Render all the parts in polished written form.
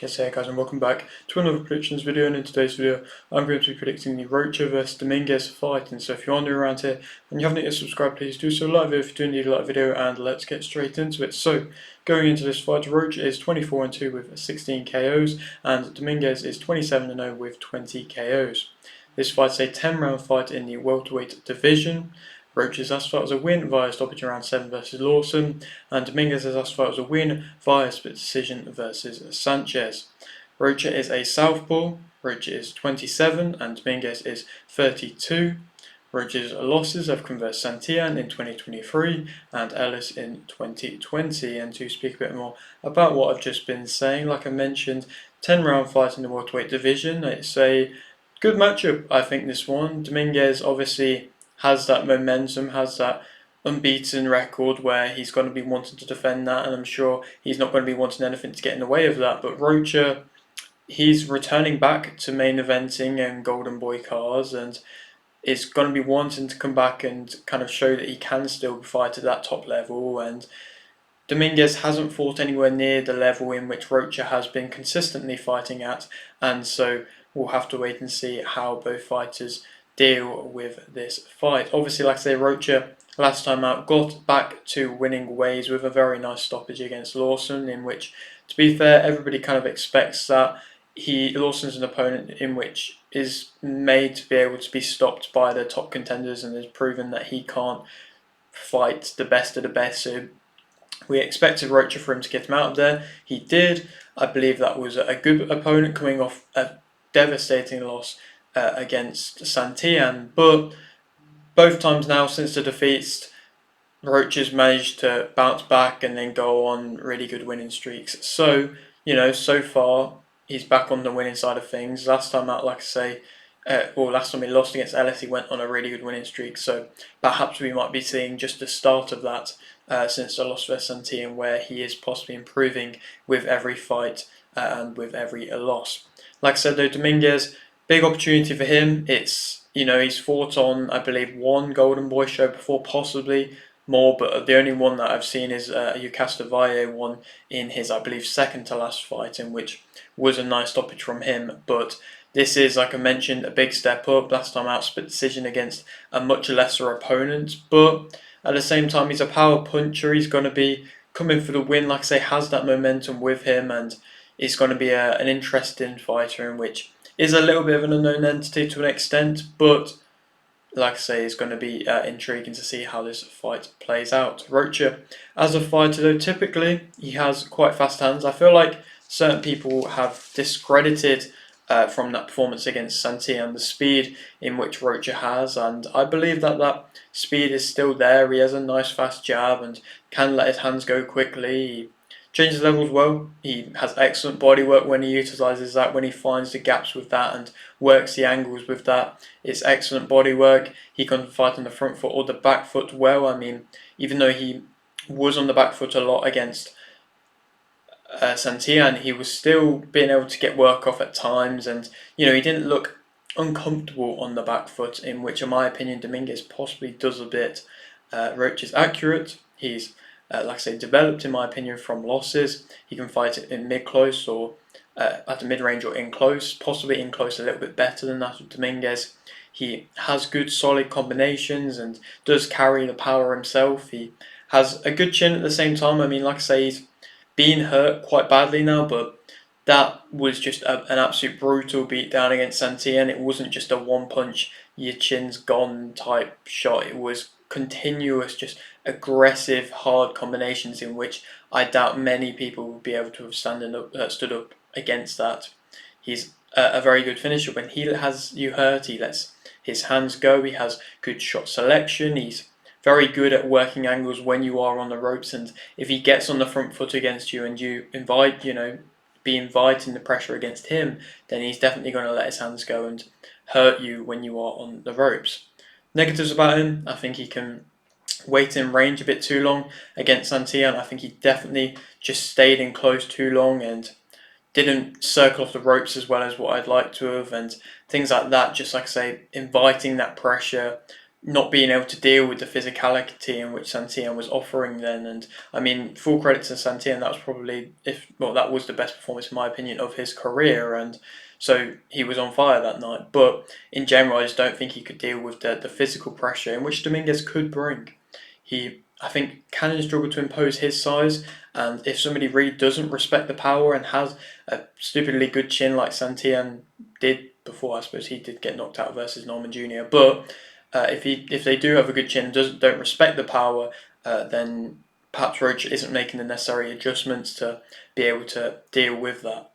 Yes, hey guys, and welcome back to another predictions video. And in today's video, I'm going to be predicting the Rocha vs Dominguez fight. And so if you're new around here and you haven't yet subscribed, please do so. Like the video if you do need a like video, and let's get straight into it. So going into this fight, Rocha is 24-2 with 16 KOs, and Dominguez is 27-0 with 20 KOs. This fight's a 10-round fight in the welterweight division. Rocha's last fight was a win via stoppage in round 7 versus Lawson, and Dominguez's last fight was a win via split decision versus Sanchez. Rocha is a southpaw. Rocha is 27 and Dominguez is 32. Rocha's losses have come versus Santillan in 2023 and Ellis in 2020. And to speak a bit more about what I've just been saying, like I mentioned, 10-round fight in the welterweight division. It's a good matchup, I think, this one. Dominguez obviously has that momentum, has that unbeaten record where he's going to be wanting to defend that, and I'm sure he's not going to be wanting anything to get in the way of that. But Rocha, he's returning back to main eventing and Golden Boy cars, and is going to be wanting to come back and kind of show that he can still fight at that top level. And Dominguez hasn't fought anywhere near the level in which Rocha has been consistently fighting at, and so we'll have to wait and see how both fighters deal with this fight. Obviously, like I say, Rocha last time out got back to winning ways with a very nice stoppage against Lawson, in which, to be fair, everybody kind of expects that. Lawson's an opponent in which is made to be able to be stopped by the top contenders, and has proven that he can't fight the best of the best. So we expected Rocha for him to get him out of there. He did. I believe that was a good opponent coming off a devastating loss against Santillan, but both times now since the defeats, Rocha's managed to bounce back and then go on really good winning streaks. So, so far he's back on the winning side of things. Last time out, like I say, last time he lost against Ellis, he went on a really good winning streak. So perhaps we might be seeing just the start of that since the loss versus Santillan, where he is possibly improving with every fight and with every loss. Like I said though, Dominguez, big opportunity for him. It's, he's fought on, I believe, one Golden Boy show before, possibly more, but the only one that I've seen is Yukasta Valle one in his, I believe, second to last fight, in which was a nice stoppage from him. But this is, like I mentioned, a big step up. Last time out, split decision against a much lesser opponent, but at the same time, he's a power puncher. He's going to be coming for the win, like I say, has that momentum with him, and is going to be an interesting fighter, in which is a little bit of an unknown entity to an extent, but like I say, it's going to be intriguing to see how this fight plays out. Rocha, as a fighter though, typically he has quite fast hands. I feel like certain people have discredited from that performance against Santillan the speed in which Rocha has, and I believe that that speed is still there. He has a nice fast jab and can let his hands go quickly. He changes levels well. He has excellent body work when he utilises that, when he finds the gaps with that and works the angles with that. It's excellent body work. He can fight on the front foot or the back foot well. I mean, even though he was on the back foot a lot against Santillan, he was still being able to get work off at times, and he didn't look uncomfortable on the back foot, in which, in my opinion, Dominguez possibly does a bit. Roach is accurate. He's like I say, developed, in my opinion, from losses. He can fight it in mid-close or at the mid-range or in-close, possibly in-close a little bit better than that of Dominguez. He has good solid combinations and does carry the power himself. He has a good chin at the same time. I mean, like I say, he's been hurt quite badly now, but that was just an absolute brutal beatdown against Santillan. It wasn't just a one-punch, your chin's gone type shot. It was continuous, just aggressive, hard combinations, in which I doubt many people would be able to have stood up against that. He's a very good finisher. When he has you hurt, he lets his hands go. He has good shot selection. He's very good at working angles when you are on the ropes, and if he gets on the front foot against you and you be inviting the pressure against him, then he's definitely going to let his hands go and hurt you when you are on the ropes. Negatives about him, I think he can wait in range a bit too long against Santillan. I think he definitely just stayed in close too long and didn't circle off the ropes as well as what I'd like to have, and things like that. Just like I say, inviting that pressure, not being able to deal with the physicality in which Santillan was offering then. And I mean, full credit to Santillan, that was probably, that was the best performance in my opinion of his career, and so he was on fire that night. But in general, I just don't think he could deal with the physical pressure in which Dominguez could bring. I think, can struggle to impose his size, and if somebody really doesn't respect the power and has a stupidly good chin like Santillan did before, I suppose he did get knocked out versus Norman Jr., but if they do have a good chin and don't respect the power, then perhaps Rocha isn't making the necessary adjustments to be able to deal with that.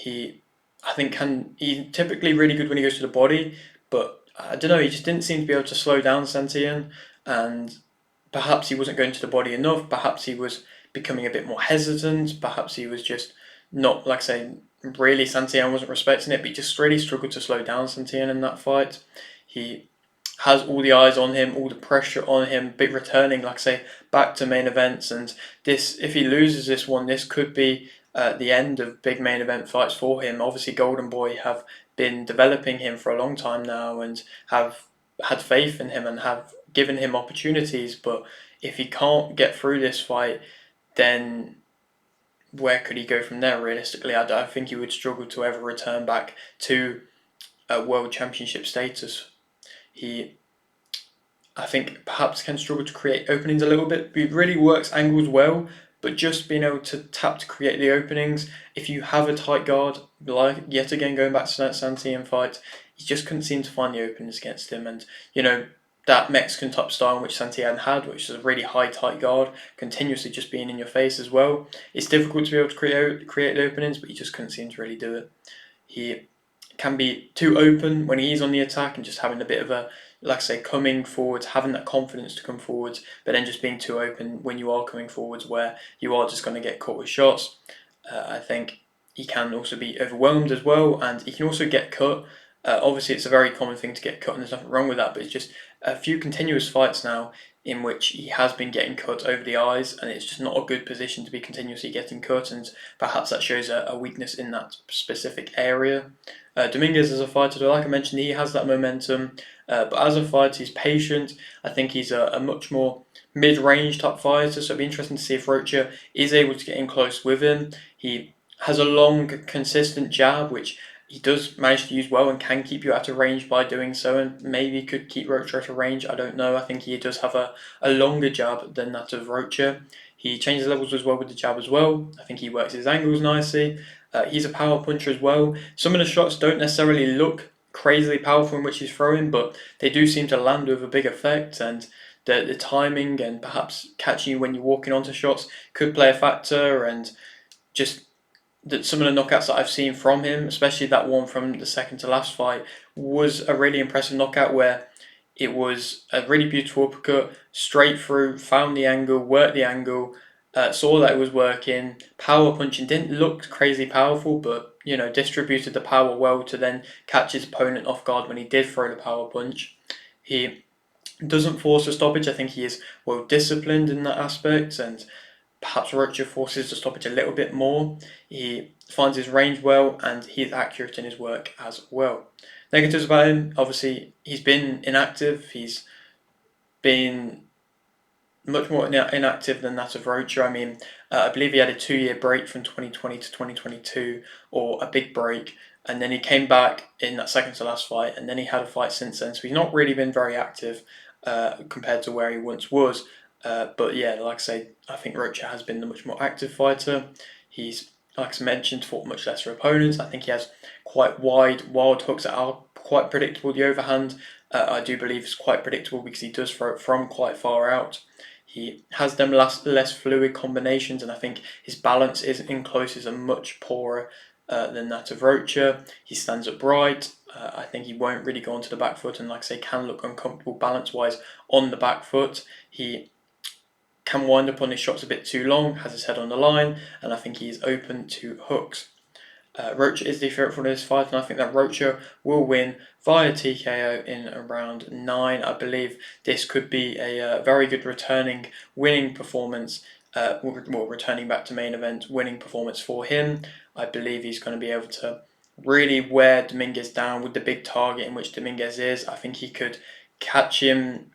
I think, he's typically really good when he goes to the body, but I don't know, he just didn't seem to be able to slow down Santillan, and perhaps he wasn't going to the body enough, perhaps he was becoming a bit more hesitant, perhaps he was just not, like I say, really Santillan wasn't respecting it, but he just really struggled to slow down Santillan in that fight. He has all the eyes on him, all the pressure on him, but returning, like I say, back to main events. And this, if he loses this one, this could be the end of big main event fights for him. Obviously, Golden Boy have been developing him for a long time now and have had faith in him and have given him opportunities. But if he can't get through this fight, then where could he go from there? Realistically, I think he would struggle to ever return back to a world championship status. I think, perhaps can struggle to create openings a little bit. He really works angles well, but just being able to tap to create the openings. If you have a tight guard, like yet again going back to that Santillan fight, he just couldn't seem to find the openings against him. And that Mexican top style which Santillan had, which is a really high tight guard, continuously just being in your face as well. It's difficult to be able to create the openings, but he just couldn't seem to really do it. He can be too open when he's on the attack and just having a bit of a, like I say, coming forwards, having that confidence to come forwards, but then just being too open when you are coming forwards where you are just going to get caught with shots. I think he can also be overwhelmed as well, and he can also get cut. Obviously, it's a very common thing to get cut, and there's nothing wrong with that, but it's just a few continuous fights now in which he has been getting cut over the eyes, and it's just not a good position to be continuously getting cut, and perhaps that shows a weakness in that specific area. Dominguez as a fighter, like I mentioned, he has that momentum, but as a fighter, he's patient. I think he's a much more mid-range type fighter, so it'll be interesting to see if Rocha is able to get in close with him. He has a long, consistent jab, which he does manage to use well and can keep you out of range by doing so, and maybe could keep Rocha out of range. I don't know. I think he does have a longer jab than that of Rocha. He changes levels as well with the jab as well. I think he works his angles nicely. He's a power puncher as well. Some of the shots don't necessarily look crazily powerful in which he's throwing, but they do seem to land with a big effect, and the timing and perhaps catching you when you're walking onto shots could play a factor. And just that some of the knockouts that I've seen from him, especially that one from the second to last fight, was a really impressive knockout where it was a really beautiful uppercut, straight through, found the angle, worked the angle, saw that it was working, power punching, didn't look crazy powerful, but distributed the power well to then catch his opponent off guard when he did throw the power punch. He doesn't force a stoppage. I think he is well disciplined in that aspect, and perhaps Rocha forces the stoppage a little bit more. He finds his range well, and he's accurate in his work as well. Negatives about him, obviously, he's been inactive. He's been much more inactive than that of Rocha. I mean, I believe he had a 2-year break from 2020 to 2022, or a big break, and then he came back in that second to last fight, and then he had a fight since then. So he's not really been very active compared to where he once was. But yeah, like I say, I think Rocha has been the much more active fighter. He's, like I mentioned, fought much lesser opponents. I think he has quite wide, wild hooks that are quite predictable. The overhand, I do believe, is quite predictable because he does throw it from quite far out. He has them less fluid combinations, and I think his balance in close is a much poorer than that of Rocha. He stands upright. I think he won't really go onto the back foot, and like I say, can look uncomfortable balance-wise on the back foot. He can wind up on his shots a bit too long, has his head on the line, and I think he is open to hooks. Rocha is the favourite for this fight, and I think that Rocha will win via TKO in round 9. I believe this could be a very good winning performance, returning back to main event winning performance for him. I believe he's going to be able to really wear Dominguez down with the big target in which Dominguez is. I think he could catch him,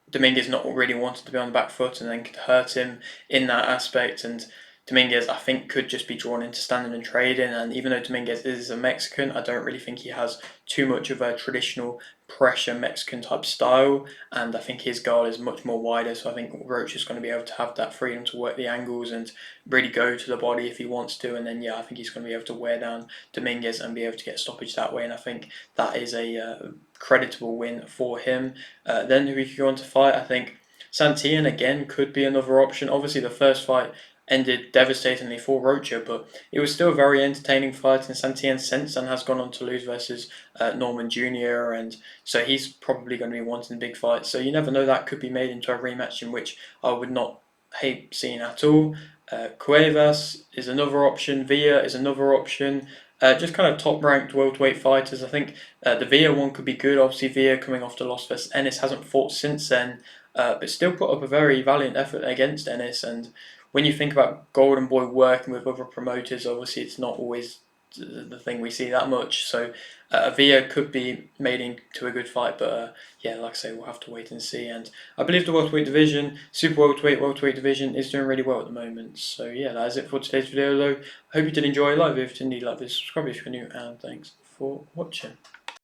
Dominguez not really wanted to be on the back foot and then could hurt him in that aspect. And Dominguez, I think, could just be drawn into standing and trading. And even though Dominguez is a Mexican, I don't really think he has too much of a traditional pressure Mexican type style. And I think his guard is much more wider. So I think Rocha is going to be able to have that freedom to work the angles and really go to the body if he wants to. And then, yeah, I think he's going to be able to wear down Dominguez and be able to get stoppage that way. And I think that is a creditable win for him. Then who we could go on to fight, I think Santillan again could be another option. Obviously, the first fight ended devastatingly for Rocha, but it was still a very entertaining fight. And Santillan since then has gone on to lose versus Norman Jr., and so he's probably going to be wanting big fights. So you never know, that could be made into a rematch in which I would not hate seeing at all. Cuevas is another option. Villa is another option. Just kind of top-ranked welterweight fighters. I think the Villa one could be good. Obviously, Villa coming off the loss versus Ennis hasn't fought since then, but still put up a very valiant effort against Ennis. And when you think about Golden Boy working with other promoters, obviously it's not always the thing we see that much. So Villa could be made into a good fight, but yeah, like I say, we'll have to wait and see. And I believe the welterweight division, super welterweight division, is doing really well at the moment. So yeah, that is it for today's video though. I hope you did enjoy. Like if you did, like this, subscribe if you're new, and thanks for watching.